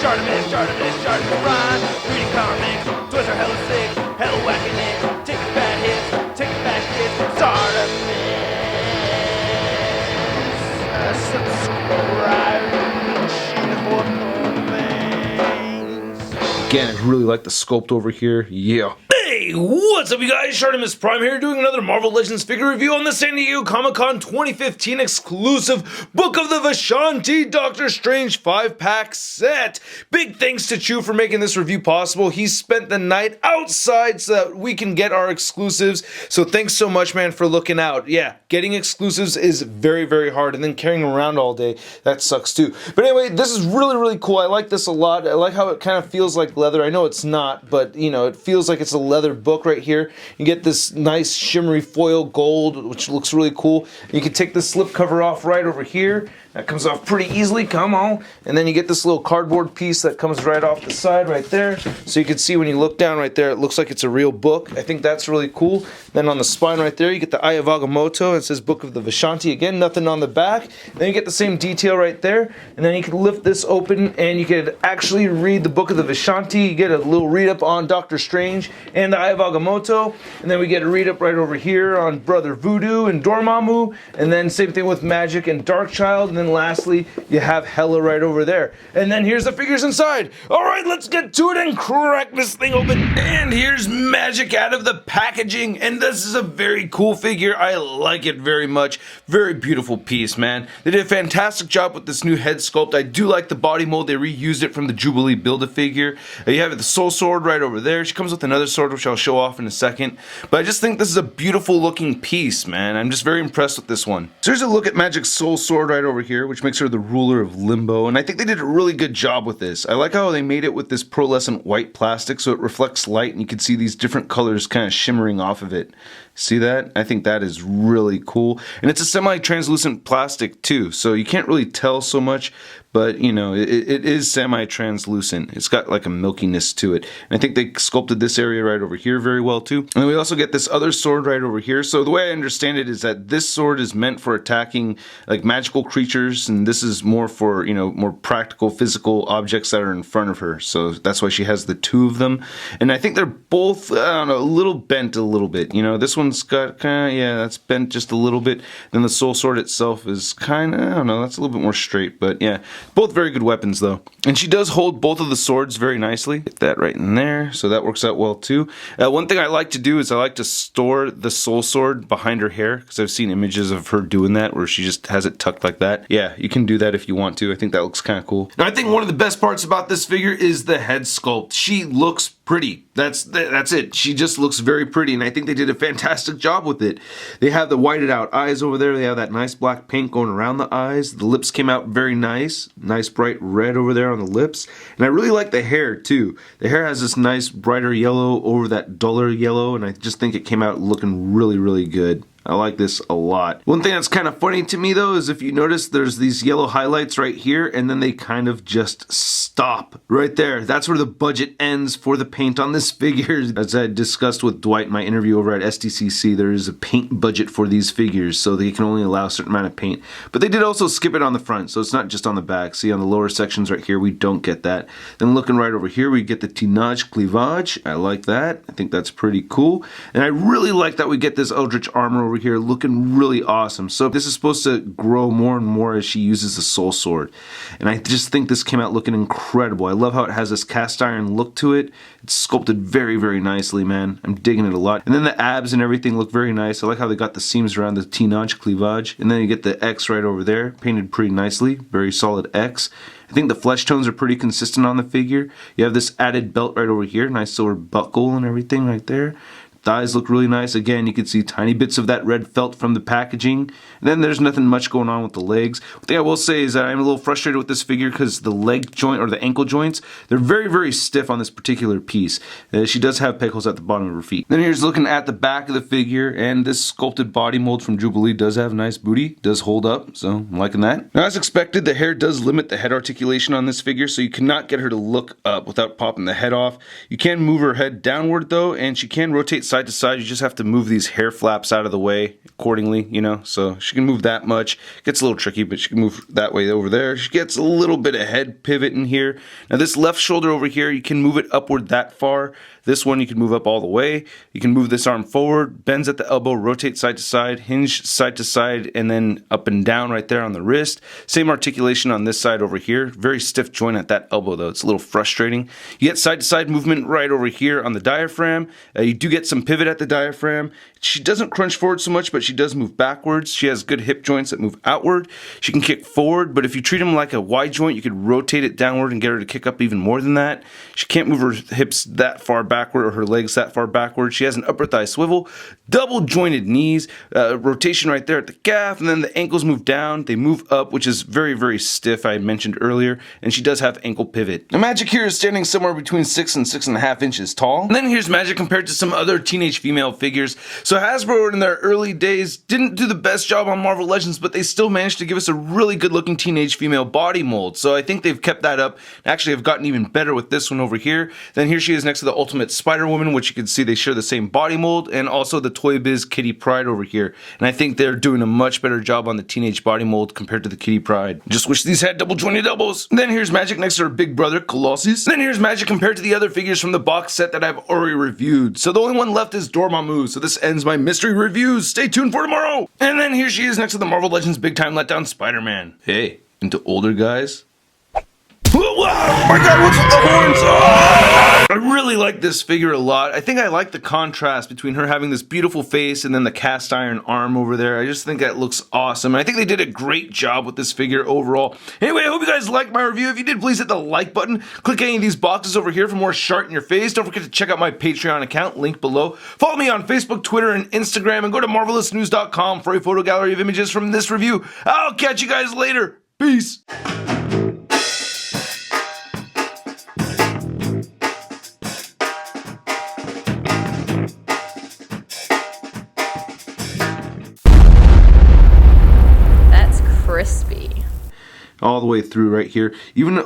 ShartimusPrime. Reading comics, toys are hella sick, hella whacking it. Taking bad hits, taking back hits. Subscribe. Again, I really like the sculpt over here. Yeah. Hey, what's up you guys? ShartimusPrime here doing another Marvel Legends figure review on the San Diego Comic-Con 2015 exclusive Book of the Vishanti Doctor Strange 5-pack set. Big thanks to Chu for making this review possible. He spent the night outside so that we can get our exclusives. So thanks so much, man, for looking out. Yeah, getting exclusives is very, very hard, and then carrying around all day, that sucks too. But anyway, this is really, really cool. I like this a lot. I like how it kind of feels like leather. I know it's not, but you know, it feels like it's a leather book right here. You get this nice shimmery foil gold, which looks really cool. You can take the slip cover off right over here. That comes off pretty easily, come on. And then you get this little cardboard piece that comes right off the side right there. So you can see when you look down right there, it looks like it's a real book. I think that's really cool. Then on the spine right there, you get the Eye of Agamotto. It says Book of the Vishanti. Again, nothing on the back. Then you get the same detail right there. And then you can lift this open and you could actually read the Book of the Vishanti. You get a little read up on Doctor Strange and the Eye of Agamotto. And then we get a read up right over here on Brother Voodoo and Dormammu. And then same thing with Magik and Darkchild. And then lastly, you have Hela right over there. And then here's the figures inside. Alright, let's get to it and crack this thing open. And here's Magik out of the packaging. And this is a very cool figure. I like it very much. Very beautiful piece, man. They did a fantastic job with this new head sculpt. I do like the body mold. They reused it from the Jubilee Build-A-Figure. You have the soul sword right over there. She comes with another sword, which I'll show off in a second. But I just think this is a beautiful looking piece, man. I'm just very impressed with this one. So here's a look at Magik's soul sword right over here, which makes her the ruler of Limbo, and I think they did a really good job with this. I like how they made it with this pearlescent white plastic so it reflects light and you can see these different colors kind of shimmering off of it. See that? I think that is really cool. And it's a semi-translucent plastic too, so you can't really tell so much, but you know, it is semi-translucent. It's got like a milkiness to it. And I think they sculpted this area right over here very well too. And then we also get this other sword right over here. So the way I understand it is that this sword is meant for attacking like magical creatures, and this is more for, you know, more practical physical objects that are in front of her. So that's why she has the two of them. And I think they're both, I don't know, a little bent a little bit. You know, this one's got kind of, yeah, that's bent just a little bit. Then the soul sword itself is kind of, I don't know, that's a little bit more straight, but yeah. Both very good weapons though. And she does hold both of the swords very nicely. Get that right in there, so that works out well too. One thing I like to do is I like to store the soul sword behind her hair, because I've seen images of her doing that where she just has it tucked like that. Yeah, you can do that if you want to. I think that looks kind of cool. Now I think one of the best parts about this figure is the head sculpt. She looks pretty. That's it. She just looks very pretty, and I think they did a fantastic job with it. They have the whited out eyes over there. They have that nice black paint going around the eyes. The lips came out very nice. Nice bright red over there on the lips. And I really like the hair too. The hair has this nice brighter yellow over that duller yellow, and I just think it came out looking really, really good. I like this a lot. One thing that's kind of funny to me though is if you notice there's these yellow highlights right here and then they kind of just stop right there. That's where the budget ends for the paint on this figure. As I discussed with Dwight in my interview over at SDCC, there is a paint budget for these figures, so they can only allow a certain amount of paint. But they did also skip it on the front, so it's not just on the back. See, on the lower sections right here, we don't get that. Then looking right over here, we get the Teenage Cleavage. I like that. I think that's pretty cool. And I really like that we get this Eldritch armor over here looking really awesome. So this is supposed to grow more and more as she uses the soul sword. And I just think this came out looking incredible. I love how it has this cast iron look to it. It's sculpted very, very nicely, man. I'm digging it a lot. And then the abs and everything look very nice. I like how they got the seams around the Teenage Cleavage. And then you get the X right over there, painted pretty nicely. Very solid X. I think the flesh tones are pretty consistent on the figure. You have this added belt right over here. Nice silver buckle and everything right there. Thighs look really nice. Again, you can see tiny bits of that red felt from the packaging. And then there's nothing much going on with the legs. One thing I will say is that I'm a little frustrated with this figure because the leg joint or the ankle joints, they're very, very stiff on this particular piece. She does have peg holes at the bottom of her feet. Then here's looking at the back of the figure, and this sculpted body mold from Jubilee does have a nice booty, does hold up, so I'm liking that. Now, as expected, the hair does limit the head articulation on this figure, so you cannot get her to look up without popping the head off. You can move her head downward though, and she can rotate side to side. You just have to move these hair flaps out of the way accordingly, you know. So she can move that much. Gets a little tricky, but she can move that way over there. She gets a little bit of head pivot in here. Now this left shoulder over here, you can move it upward that far. This one you can move up all the way. You can move this arm forward, bends at the elbow, rotate side to side, hinge side to side, and then up and down right there on the wrist. Same articulation on this side over here. Very stiff joint at that elbow though. It's a little frustrating. You get side to side movement right over here on the diaphragm. You do get some pivot at the diaphragm. She doesn't crunch forward so much, but she does move backwards. She has good hip joints that move outward. She can kick forward, but if you treat them like a wide joint, you could rotate it downward and get her to kick up even more than that. She can't move her hips that far backward or her legs that far backward. She has an upper thigh swivel, double jointed knees, rotation right there at the calf, and then the ankles move down. They move up, which is very, very stiff, I mentioned earlier, and she does have ankle pivot. Now Magik here is standing somewhere between 6 and 6.5 inches tall. And then here's Magik compared to some other teenage female figures. So Hasbro in their early days didn't do the best job on Marvel Legends, but they still managed to give us a really good looking teenage female body mold. So I think they've kept that up. Actually, have gotten even better with this one over here. Then here she is next to the Ultimate Spider-Woman, which you can see they share the same body mold, and also the Toy Biz Kitty Pryde over here. And I think they're doing a much better job on the teenage body mold compared to the Kitty Pryde. Just wish these had double jointed elbows. And then here's Magik next to her big brother, Colossus. And then here's Magik compared to the other figures from the box set that I've already reviewed. So the only one left is Dormammu. So this ends my mystery reviews. Stay tuned for tomorrow. And then here she is next to the Marvel Legends Big Time Letdown Spider-Man. Hey, into older guys? Whoa, my god, what's with the horns? Oh! I really like this figure a lot. I think I like the contrast between her having this beautiful face and then the cast iron arm over there. I just think that looks awesome. And I think they did a great job with this figure overall. Anyway, I hope you guys liked my review. If you did, please hit the like button. Click any of these boxes over here for more Shart in your face. Don't forget to check out my Patreon account, link below. Follow me on Facebook, Twitter, and Instagram, and go to marvelousnews.com for a photo gallery of images from this review. I'll catch you guys later. Peace. Crispy. All the way through right here. Even